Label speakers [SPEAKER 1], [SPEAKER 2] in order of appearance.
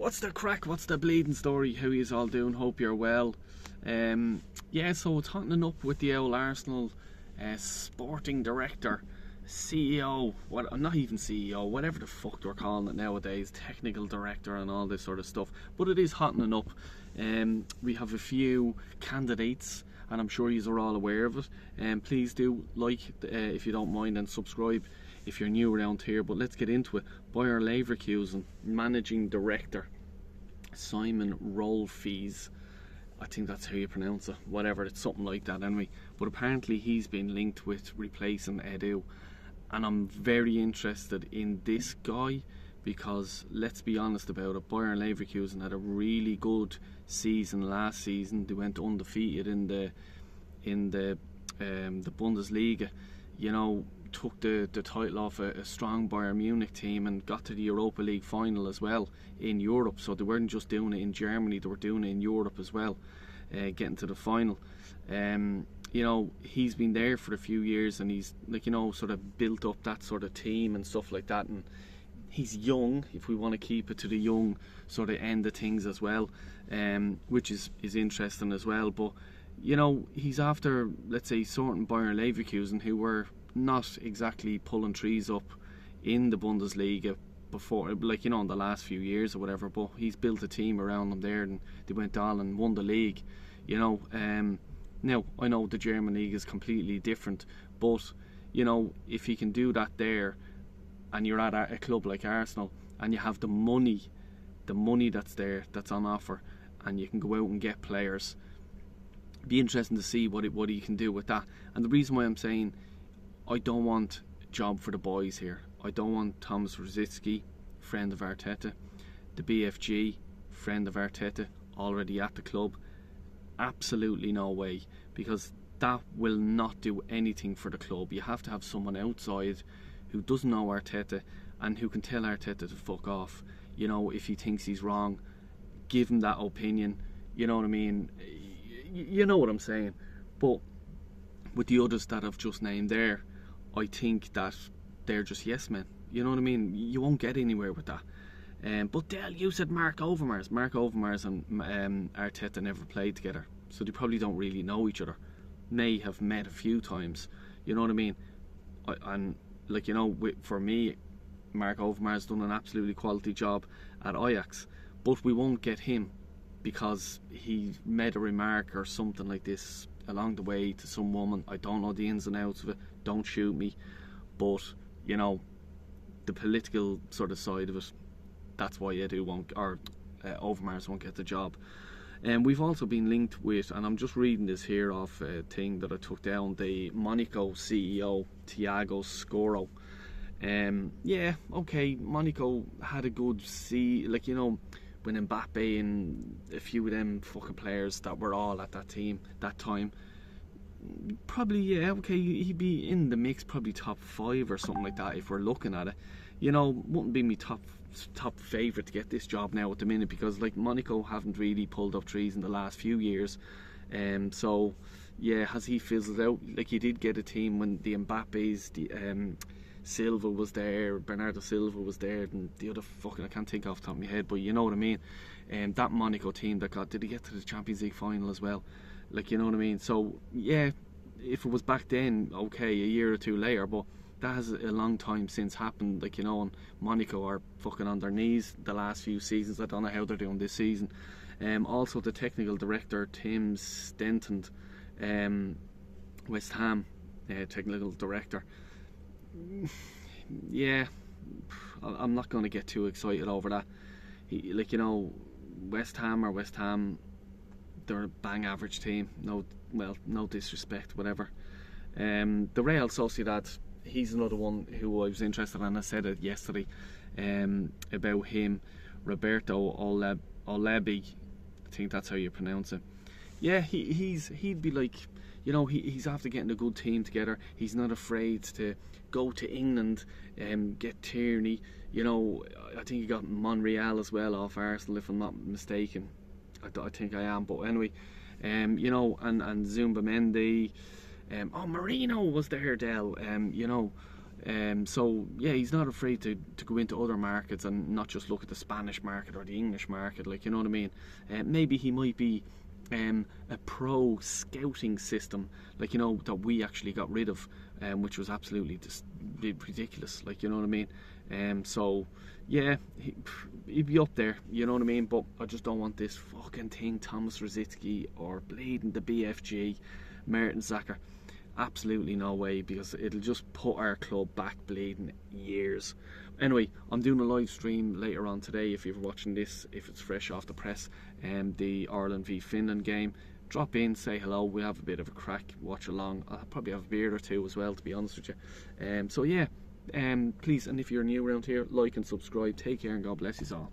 [SPEAKER 1] What's the crack? What's the bleeding story? How yous all doing? Hope you're well. Yeah, so it's hotting up with the old Arsenal sporting director, CEO, not even CEO, whatever the fuck they're calling it nowadays, technical director and all this sort of stuff. But it is hotting up. We have a few candidates, and I'm sure you are all aware of it. Please do like, if you don't mind, and subscribe if you're new around here. But let's get into it. Bayer Leverkusen managing director Simon Rolfes, I think that's how you pronounce it, whatever, it's something like that anyway. But apparently he's been linked with replacing Edu, and I'm very interested in this guy because let's be honest about it, Bayer Leverkusen had a really good season last season. They went undefeated in the Bundesliga, you know, took the title off a strong Bayern Munich team and got to the Europa League final as well in Europe. So they weren't just doing it in Germany, they were doing it in Europe as well, getting to the final. You know, he's been there for a few years and he's, like, you know, sort of built up that sort of team and stuff like that, and he's young, if we want to keep it to the young sort of end of things as well, which is interesting as well. But you know, he's after, let's say, sorting Bayer Leverkusen, who were not exactly pulling trees up in the Bundesliga before, like, you know, in the last few years or whatever. But he's built a team around them there, and they went on and won the league, you know. Now I know the German league is completely different, but you know, if he can do that there, and you're at a club like Arsenal and you have the money that's there, that's on offer, and you can go out and get players, it'd be interesting to see what he can do with that. And the reason why I'm saying I don't want a job for the boys here, I don't want Thomas Rosicky, friend of Arteta, the BFG, friend of Arteta, already at the club. Absolutely no way, because that will not do anything for the club. You have to have someone outside who doesn't know Arteta and who can tell Arteta to fuck off. You know, if he thinks he's wrong, give him that opinion. You know what I mean? You know what I'm saying. But with the others that I've just named there, I think that they're just yes men. You know what I mean? You won't get anywhere with that. But Del, you said Mark Overmars. Mark Overmars and Arteta never played together, so they probably don't really know each other. May have met a few times. You know what I mean? And like, you know, for me, Mark Overmars done an absolutely quality job at Ajax, but we won't get him because he made a remark or something like this along the way to some woman. I don't know the ins and outs of it, don't shoot me, but you know, the political sort of side of it, that's why Edu won't, or Overmars won't get the job. And we've also been linked with, and I'm just reading this here off a thing that I took down, the Monaco CEO Thiago Scoro. Yeah, okay, Monaco had a good like, you know, when Mbappe and a few of them fucking players that were all at that team that time, probably, yeah, okay, he'd be in the mix, probably top 5 or something like that if we're looking at it. You know, wouldn't be me top favourite to get this job now at the minute, because like Monaco haven't really pulled up trees in the last few years. So yeah, has he fizzled out? Like, he did get a team when the Mbappes, the Silva was there, Bernardo Silva was there, and the other fucking, I can't think off the top of my head, but you know what I mean. That Monaco team that did he get to the Champions League final as well? Like, you know what I mean. So yeah, if it was back then, okay, a year or two later, but that has a long time since happened, like, you know. And Monaco are fucking on their knees the last few seasons. I don't know how they're doing this season. Also the technical director Tim Stenton, West Ham technical director. Yeah, I'm not going to get too excited over that. Like, you know, West Ham, they're a bang average team. No disrespect, whatever. The Real Sociedad, he's another one who I was interested in. I said it yesterday about him, Roberto Olebi, I think that's how you pronounce it. Yeah, he'd be like, you know, he's after getting a good team together. He's not afraid to go to England and get Tierney. You know, I think he got Monreal as well off Arsenal, if I'm not mistaken. I think I am, but anyway, you know, and Zumba Mendy. Oh, Marino was there, Del. You know, So yeah, he's not afraid to go into other markets and not just look at the Spanish market or the English market, like, you know what I mean. Maybe he might be a pro scouting system, like, you know, that we actually got rid of, which was absolutely just ridiculous, like, you know what I mean. So yeah, he'd be up there, you know what I mean. But I just don't want this fucking thing, Thomas Rosicky or bleeding the BFG, Mertesacker. Absolutely no way, because it'll just put our club back bleeding years. Anyway, I'm doing a live stream later on today, if you're watching this, if it's fresh off the press, the Ireland v Finland game. Drop in, say hello, we'll have a bit of a crack, watch along. I'll probably have a beer or two as well, to be honest with you. So yeah, please, and if you're new around here, like and subscribe. Take care and God bless you all.